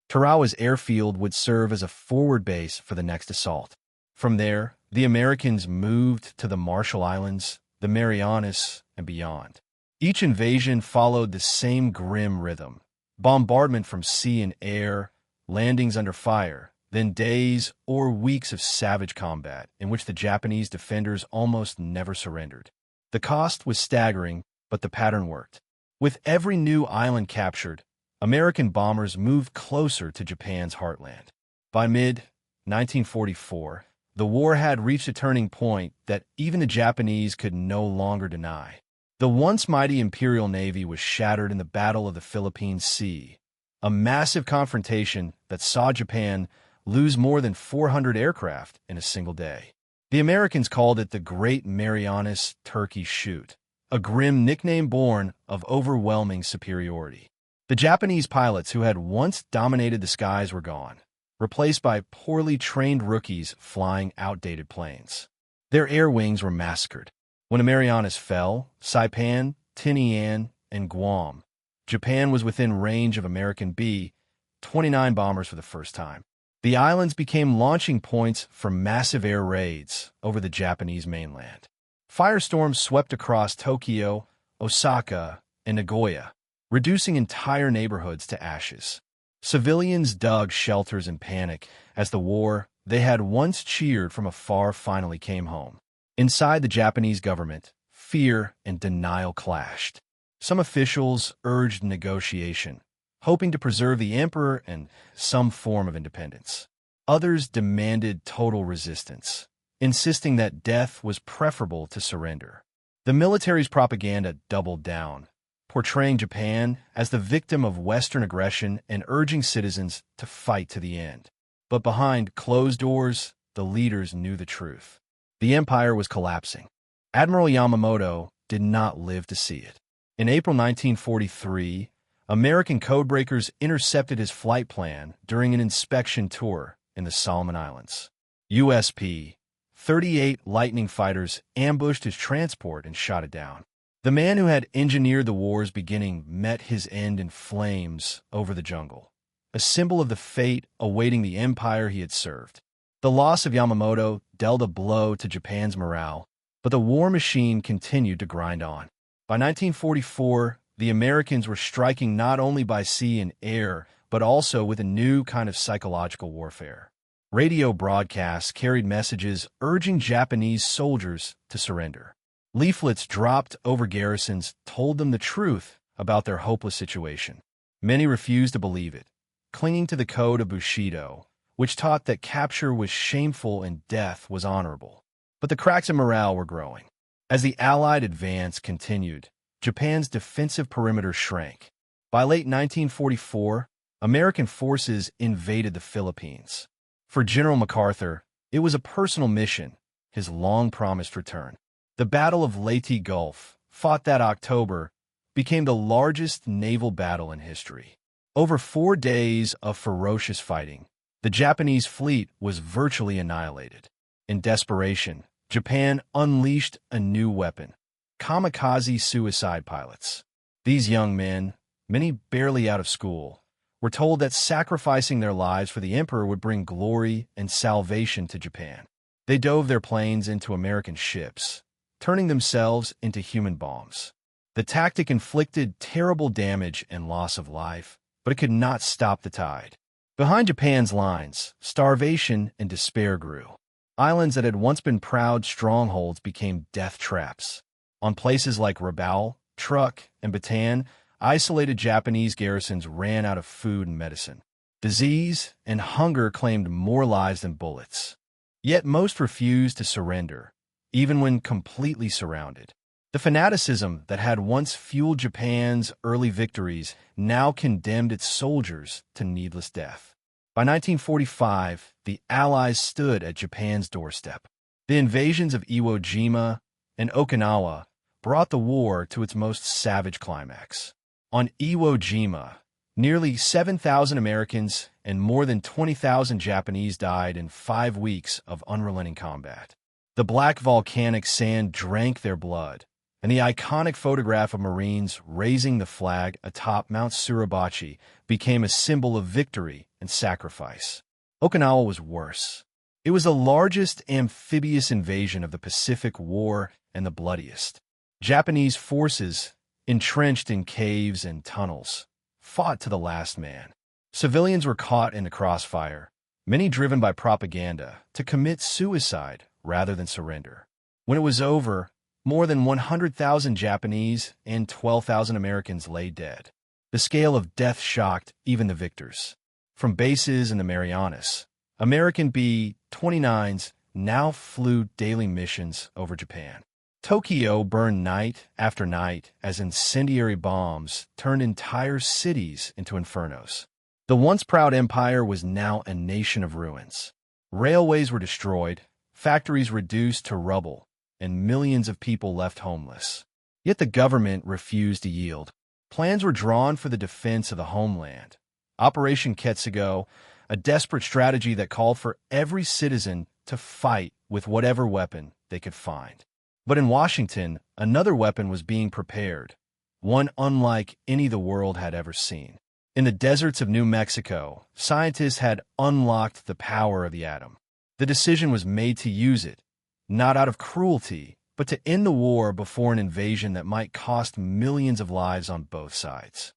Tarawa's airfield would serve as a forward base for the next assault. From there, the Americans moved to the Marshall Islands, the Marianas, and beyond. Each invasion followed the same grim rhythm: bombardment from sea and air, landings under fire, then days or weeks of savage combat in which the Japanese defenders almost never surrendered. The cost was staggering, but the pattern worked. With every new island captured, American bombers moved closer to Japan's heartland. By mid-1944, the war had reached a turning point that even the Japanese could no longer deny. The once mighty Imperial Navy was shattered in the Battle of the Philippine Sea, a massive confrontation that saw Japan lose more than 400 aircraft in a single day. The Americans called it the Great Marianas Turkey Shoot, a grim nickname born of overwhelming superiority. The Japanese pilots who had once dominated the skies were gone, replaced by poorly trained rookies flying outdated planes. Their air wings were massacred. When the Marianas fell, Saipan, Tinian, and Guam, Japan was within range of American B-29 bombers for the first time. The islands became launching points for massive air raids over the Japanese mainland. Firestorms swept across Tokyo, Osaka, and Nagoya, reducing entire neighborhoods to ashes. Civilians dug shelters in panic as the war they had once cheered from afar finally came home. Inside the Japanese government, fear and denial clashed. Some officials urged negotiation, hoping to preserve the emperor and some form of independence. Others demanded total resistance, insisting that death was preferable to surrender. The military's propaganda doubled down, portraying Japan as the victim of Western aggression and urging citizens to fight to the end. But behind closed doors, the leaders knew the truth. The empire was collapsing. Admiral Yamamoto did not live to see it. In April 1943, American codebreakers intercepted his flight plan during an inspection tour in the Solomon Islands. USP-38 Lightning fighters ambushed his transport and shot it down. The man who had engineered the war's beginning met his end in flames over the jungle, a symbol of the fate awaiting the empire he had served. The loss of Yamamoto dealt a blow to Japan's morale, but the war machine continued to grind on. By 1944, the Americans were striking not only by sea and air, but also with a new kind of psychological warfare. Radio broadcasts carried messages urging Japanese soldiers to surrender. Leaflets dropped over garrisons told them the truth about their hopeless situation. Many refused to believe it, clinging to the code of Bushido, which taught that capture was shameful and death was honorable. But the cracks in morale were growing. As the Allied advance continued, Japan's defensive perimeter shrank. By late 1944, American forces invaded the Philippines. For General MacArthur, it was a personal mission, his long-promised return. The Battle of Leyte Gulf, fought that October, became the largest naval battle in history. Over 4 days of ferocious fighting, the Japanese fleet was virtually annihilated. In desperation, Japan unleashed a new weapon: kamikaze suicide pilots. These young men, many barely out of school, were told that sacrificing their lives for the emperor would bring glory and salvation to Japan. They dove their planes into American ships, turning themselves into human bombs. The tactic inflicted terrible damage and loss of life, but it could not stop the tide. Behind Japan's lines, starvation and despair grew. Islands that had once been proud strongholds became death traps. On places like Rabaul, Truk, and Bataan, isolated Japanese garrisons ran out of food and medicine. Disease and hunger claimed more lives than bullets. Yet most refused to surrender, even when completely surrounded. The fanaticism that had once fueled Japan's early victories now condemned its soldiers to needless death. By 1945, the Allies stood at Japan's doorstep. The invasions of Iwo Jima and Okinawa brought the war to its most savage climax. On Iwo Jima, nearly 7,000 Americans and more than 20,000 Japanese died in 5 weeks of unrelenting combat. The black volcanic sand drank their blood, and the iconic photograph of Marines raising the flag atop Mount Suribachi became a symbol of victory and sacrifice. Okinawa was worse. It was the largest amphibious invasion of the Pacific War and the bloodiest. Japanese forces, entrenched in caves and tunnels, fought to the last man. Civilians were caught in the crossfire, many driven by propaganda to commit suicide rather than surrender. When it was over, more than 100,000 Japanese and 12,000 Americans lay dead. The scale of death shocked even the victors. From bases in the Marianas, American B-29s now flew daily missions over Japan. Tokyo burned night after night as incendiary bombs turned entire cities into infernos. The once proud empire was now a nation of ruins. Railways were destroyed, factories reduced to rubble, and millions of people left homeless. Yet the government refused to yield. Plans were drawn for the defense of the homeland. Operation Ketsugo, a desperate strategy that called for every citizen to fight with whatever weapon they could find. But in Washington, another weapon was being prepared, one unlike any the world had ever seen. In the deserts of New Mexico, scientists had unlocked the power of the atom. The decision was made to use it, not out of cruelty, but to end the war before an invasion that might cost millions of lives on both sides.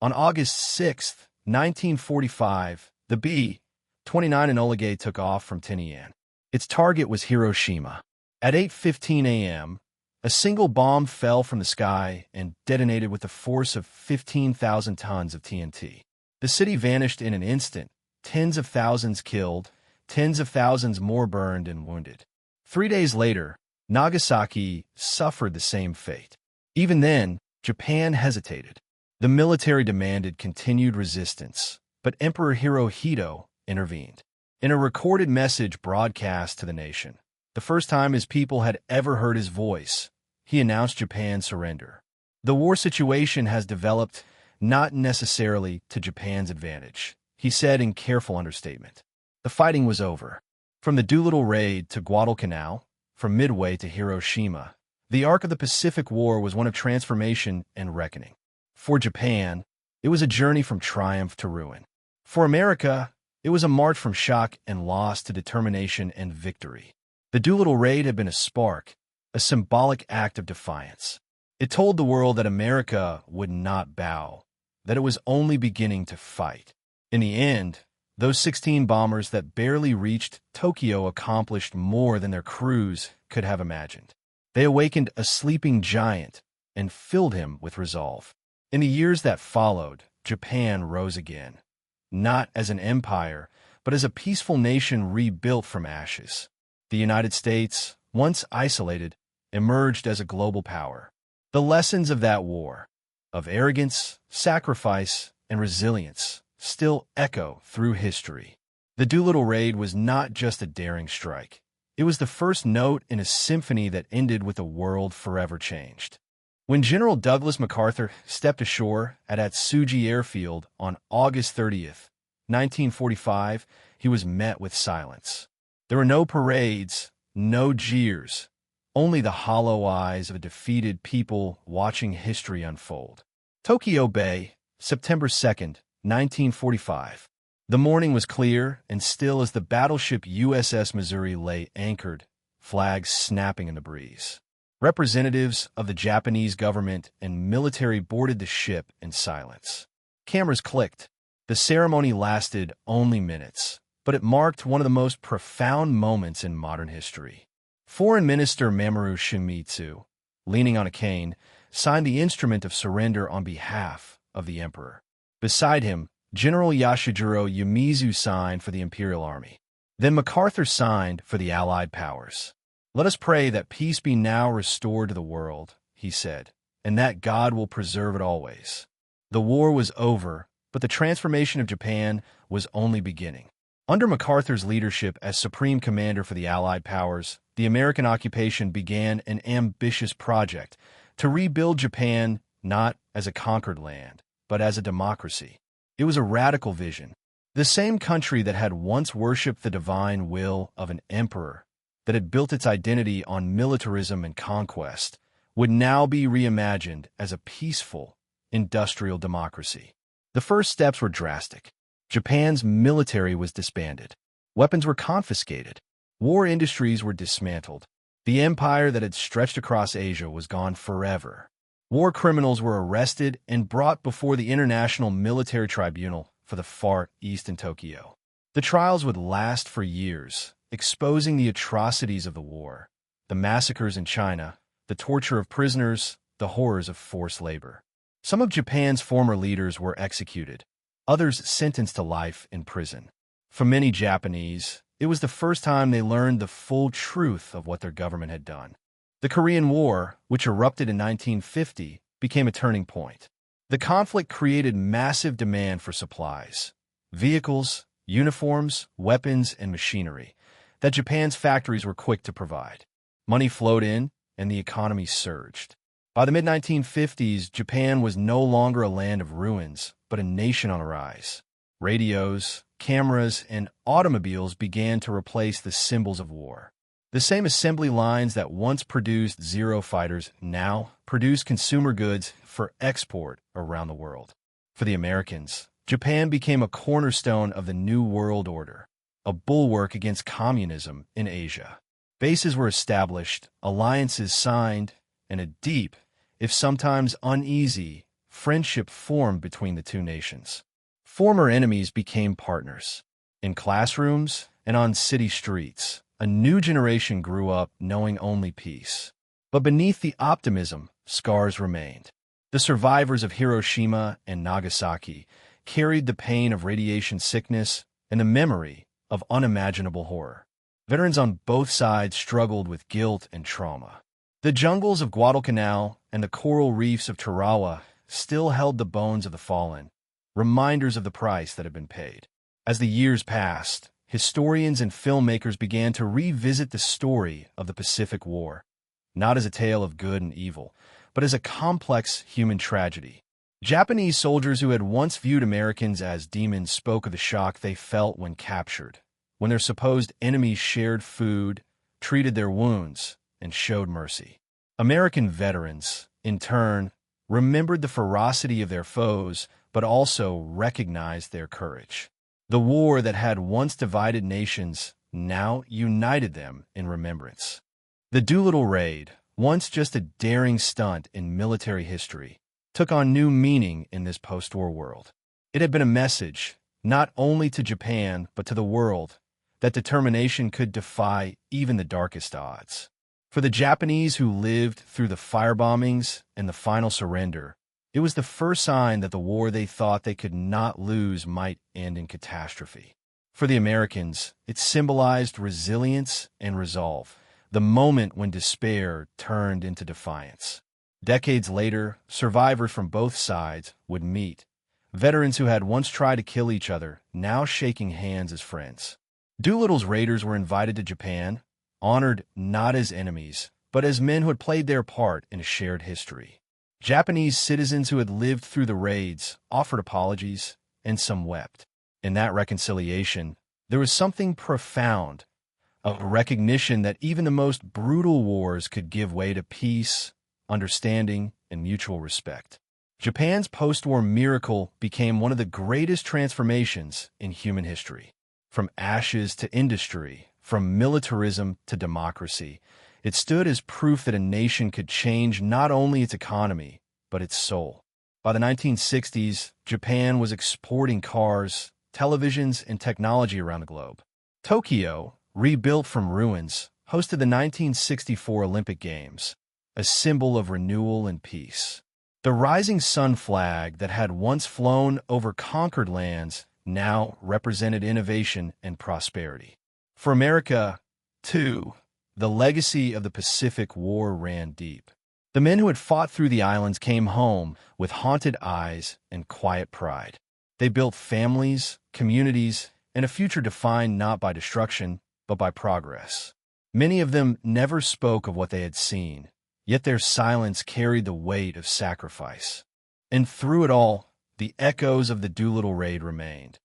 On August 6, 1945, the B-29 Enola Gay took off from Tinian. Its target was Hiroshima. At 8:15 a.m., a single bomb fell from the sky and detonated with a force of 15,000 tons of TNT. The city vanished in an instant, tens of thousands killed, tens of thousands more burned and wounded. 3 days later, Nagasaki suffered the same fate. Even then, Japan hesitated. The military demanded continued resistance, but Emperor Hirohito intervened. In a recorded message broadcast to the nation, the first time his people had ever heard his voice, he announced Japan's surrender. The war situation has developed not necessarily to Japan's advantage, he said in careful understatement. The fighting was over. From the Doolittle raid to Guadalcanal, from Midway to Hiroshima, the arc of the Pacific War was one of transformation and reckoning. For Japan, it was a journey from triumph to ruin. For America, it was a march from shock and loss to determination and victory. The Doolittle raid had been a spark, a symbolic act of defiance. It told the world that America would not bow, that it was only beginning to fight. In the end, those 16 bombers that barely reached Tokyo accomplished more than their crews could have imagined. They awakened a sleeping giant and filled him with resolve. In the years that followed, Japan rose again, not as an empire, but as a peaceful nation rebuilt from ashes. The United States, once isolated, emerged as a global power. The lessons of that war, of arrogance, sacrifice, and resilience, still echo through history. The Doolittle raid was not just a daring strike. It was the first note in a symphony that ended with a world forever changed. When General Douglas MacArthur stepped ashore at Atsugi Airfield on August 30th, 1945, he was met with silence. There were no parades, no jeers, only the hollow eyes of a defeated people watching history unfold. Tokyo Bay, September 2nd, 1945. The morning was clear and still as the battleship USS Missouri lay anchored, flags snapping in the breeze. Representatives of the Japanese government and military boarded the ship in silence. Cameras clicked. The ceremony lasted only minutes, but it marked one of the most profound moments in modern history. Foreign Minister Mamoru Shimitsu, leaning on a cane, signed the instrument of surrender on behalf of the emperor. Beside him, General Yashijiro Yumizu signed for the Imperial Army. Then MacArthur signed for the Allied powers. "Let us pray that peace be now restored to the world," he said, "and that God will preserve it always." The war was over, but the transformation of Japan was only beginning. Under MacArthur's leadership as Supreme Commander for the Allied powers, the American occupation began an ambitious project to rebuild Japan not as a conquered land, but as a democracy. It was a radical vision. The same country that had once worshipped the divine will of an emperor, that had built its identity on militarism and conquest, would now be reimagined as a peaceful, industrial democracy. The first steps were drastic. Japan's military was disbanded. Weapons were confiscated. War industries were dismantled. The empire that had stretched across Asia was gone forever. War criminals were arrested and brought before the International Military Tribunal for the Far East in Tokyo. The trials would last for years, exposing the atrocities of the war, the massacres in China, the torture of prisoners, the horrors of forced labor. Some of Japan's former leaders were executed, others sentenced to life in prison. For many Japanese, it was the first time they learned the full truth of what their government had done. The Korean War, which erupted in 1950, became a turning point. The conflict created massive demand for supplies, vehicles, uniforms, weapons, and machinery that Japan's factories were quick to provide. Money flowed in, and the economy surged. By the mid-1950s, Japan was no longer a land of ruins, but a nation on a rise. Radios, cameras, and automobiles began to replace the symbols of war. The same assembly lines that once produced Zero fighters now produce consumer goods for export around the world. For the Americans, Japan became a cornerstone of the New World Order, a bulwark against communism in Asia. Bases were established, alliances signed, and a deep, if sometimes uneasy, friendship formed between the two nations. Former enemies became partners. In classrooms and on city streets, a new generation grew up knowing only peace. But beneath the optimism, scars remained. The survivors of Hiroshima and Nagasaki carried the pain of radiation sickness and the memory of unimaginable horror. Veterans on both sides struggled with guilt and trauma. The jungles of Guadalcanal and the coral reefs of Tarawa still held the bones of the fallen, reminders of the price that had been paid. As the years passed, historians and filmmakers began to revisit the story of the Pacific War, not as a tale of good and evil, but as a complex human tragedy. Japanese soldiers who had once viewed Americans as demons spoke of the shock they felt when captured, when their supposed enemies shared food, treated their wounds, and showed mercy. American veterans, in turn, remembered the ferocity of their foes, but also recognized their courage. The war that had once divided nations now united them in remembrance. The Doolittle raid, once just a daring stunt in military history, took on new meaning in this post-war world. It had been a message, not only to Japan but to the world, that determination could defy even the darkest odds. For the Japanese who lived through the firebombings and the final surrender, it was the first sign that the war they thought they could not lose might end in catastrophe. For the Americans, it symbolized resilience and resolve, the moment when despair turned into defiance. Decades later, survivors from both sides would meet, veterans who had once tried to kill each other, now shaking hands as friends. Doolittle's raiders were invited to Japan, honored not as enemies, but as men who had played their part in a shared history. Japanese citizens who had lived through the raids offered apologies, and some wept. In that reconciliation, there was something profound, a recognition that even the most brutal wars could give way to peace, understanding, and mutual respect. Japan's post-war miracle became one of the greatest transformations in human history. From ashes to industry, from militarism to democracy, it stood as proof that a nation could change not only its economy, but its soul. By the 1960s, Japan was exporting cars, televisions, and technology around the globe. Tokyo, rebuilt from ruins, hosted the 1964 Olympic Games, a symbol of renewal and peace. The rising sun flag that had once flown over conquered lands now represented innovation and prosperity. For America, too, the legacy of the Pacific War ran deep. The men who had fought through the islands came home with haunted eyes and quiet pride. They built families, communities, and a future defined not by destruction, but by progress. Many of them never spoke of what they had seen, yet their silence carried the weight of sacrifice. And through it all, the echoes of the Doolittle raid remained,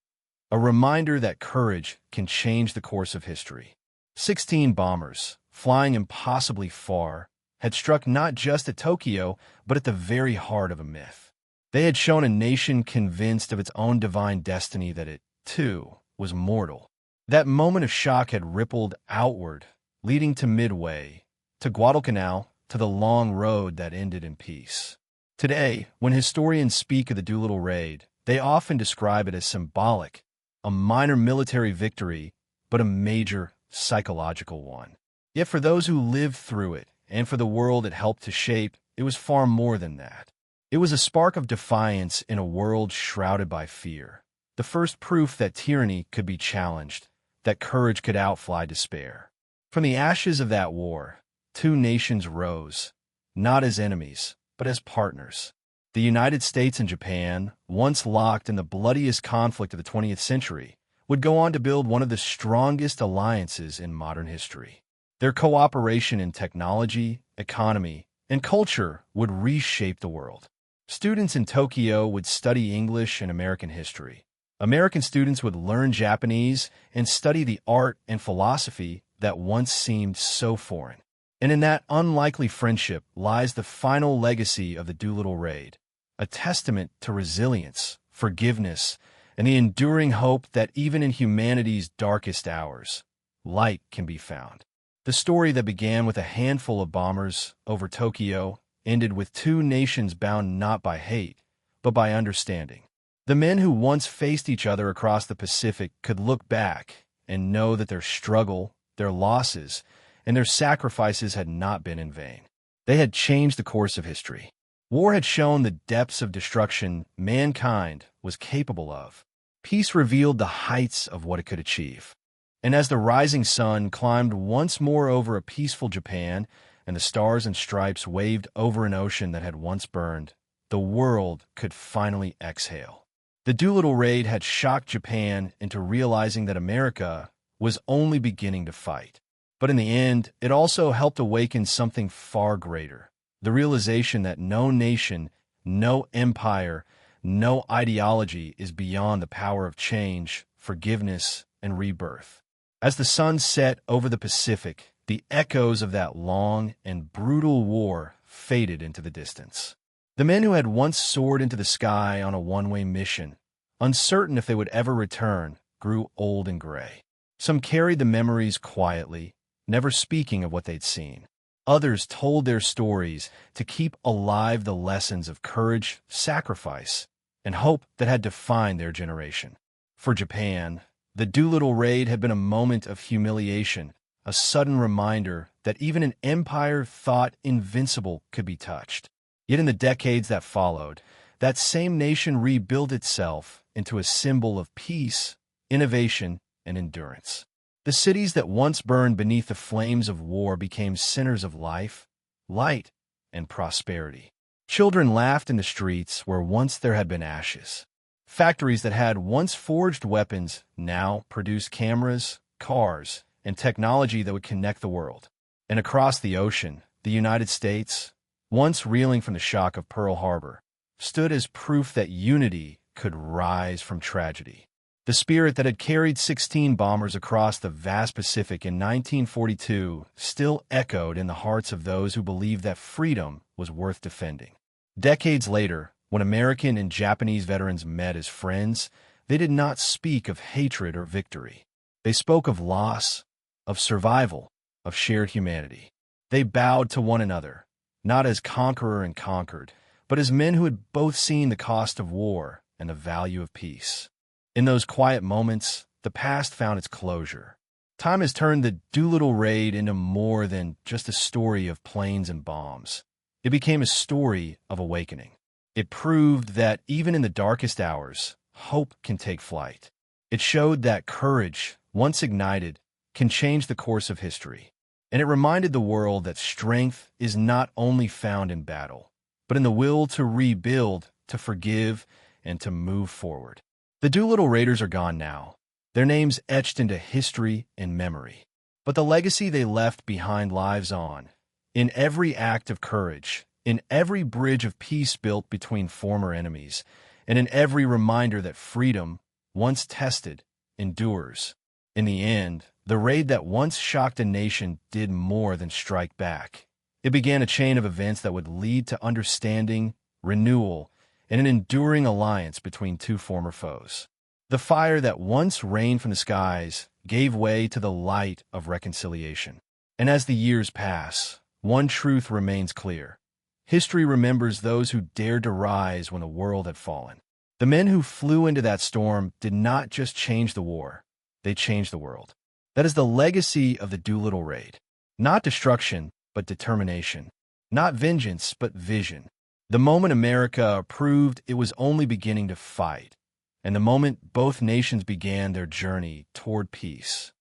a reminder that courage can change the course of history. 16 bombers, flying impossibly far, had struck not just at Tokyo, but at the very heart of a myth. They had shown a nation convinced of its own divine destiny that it, too, was mortal. That moment of shock had rippled outward, leading to Midway, to Guadalcanal, to the long road that ended in peace. Today, when historians speak of the Doolittle raid, they often describe it as symbolic, a minor military victory, but a major psychological one. Yet for those who lived through it, and for the world it helped to shape, it was far more than that. It was a spark of defiance in a world shrouded by fear, the first proof that tyranny could be challenged, that courage could outfly despair. From the ashes of that war, two nations rose, not as enemies, but as partners. The United States and Japan, once locked in the bloodiest conflict of the 20th century, would go on to build one of the strongest alliances in modern history. Their cooperation in technology, economy, and culture would reshape the world. Students in Tokyo would study English and American history. American students would learn Japanese and study the art and philosophy that once seemed so foreign. And in that unlikely friendship lies the final legacy of the Doolittle raid, a testament to resilience, forgiveness, and the enduring hope that even in humanity's darkest hours, light can be found. The story that began with a handful of bombers over Tokyo ended with two nations bound not by hate, but by understanding. The men who once faced each other across the Pacific could look back and know that their struggle, their losses, and their sacrifices had not been in vain. They had changed the course of history. War had shown the depths of destruction mankind was capable of. Peace revealed the heights of what it could achieve. And as the rising sun climbed once more over a peaceful Japan, and the stars and stripes waved over an ocean that had once burned, the world could finally exhale. The Doolittle raid had shocked Japan into realizing that America was only beginning to fight. But in the end, it also helped awaken something far greater, the realization that no nation, no empire, no ideology is beyond the power of change, forgiveness, and rebirth. As the sun set over the Pacific, the echoes of that long and brutal war faded into the distance. The men who had once soared into the sky on a one-way mission, uncertain if they would ever return, grew old and gray. Some carried the memories quietly, never speaking of what they'd seen. Others told their stories to keep alive the lessons of courage, sacrifice, and hope that had defined their generation. For Japan, the Doolittle raid had been a moment of humiliation, a sudden reminder that even an empire thought invincible could be touched. Yet in the decades that followed, that same nation rebuilt itself into a symbol of peace, innovation, and endurance. The cities that once burned beneath the flames of war became centers of life, light, and prosperity. Children laughed in the streets where once there had been ashes. Factories that had once forged weapons now produced cameras, cars, and technology that would connect the world. And across the ocean, the United States, once reeling from the shock of Pearl Harbor, stood as proof that unity could rise from tragedy. The spirit that had carried 16 bombers across the vast Pacific in 1942 still echoed in the hearts of those who believed that freedom was worth defending. Decades later, when American and Japanese veterans met as friends, they did not speak of hatred or victory. They spoke of loss, of survival, of shared humanity. They bowed to one another, not as conqueror and conquered, but as men who had both seen the cost of war and the value of peace. In those quiet moments, the past found its closure. Time has turned the Doolittle raid into more than just a story of planes and bombs. It became a story of awakening. It proved that even in the darkest hours, hope can take flight. It showed that courage, once ignited, can change the course of history. And it reminded the world that strength is not only found in battle, but in the will to rebuild, to forgive, and to move forward. The Doolittle Raiders are gone now, their names etched into history and memory. But the legacy they left behind lives on, in every act of courage, in every bridge of peace built between former enemies, and in every reminder that freedom, once tested, endures. In the end, the raid that once shocked a nation did more than strike back. It began a chain of events that would lead to understanding, renewal, and an enduring alliance between two former foes. The fire that once rained from the skies gave way to the light of reconciliation. And as the years pass, one truth remains clear. History remembers those who dared to rise when the world had fallen. The men who flew into that storm did not just change the war, they changed the world. That is the legacy of the Doolittle raid. Not destruction, but determination. Not vengeance, but vision. The moment America proved it was only beginning to fight, and the moment both nations began their journey toward peace.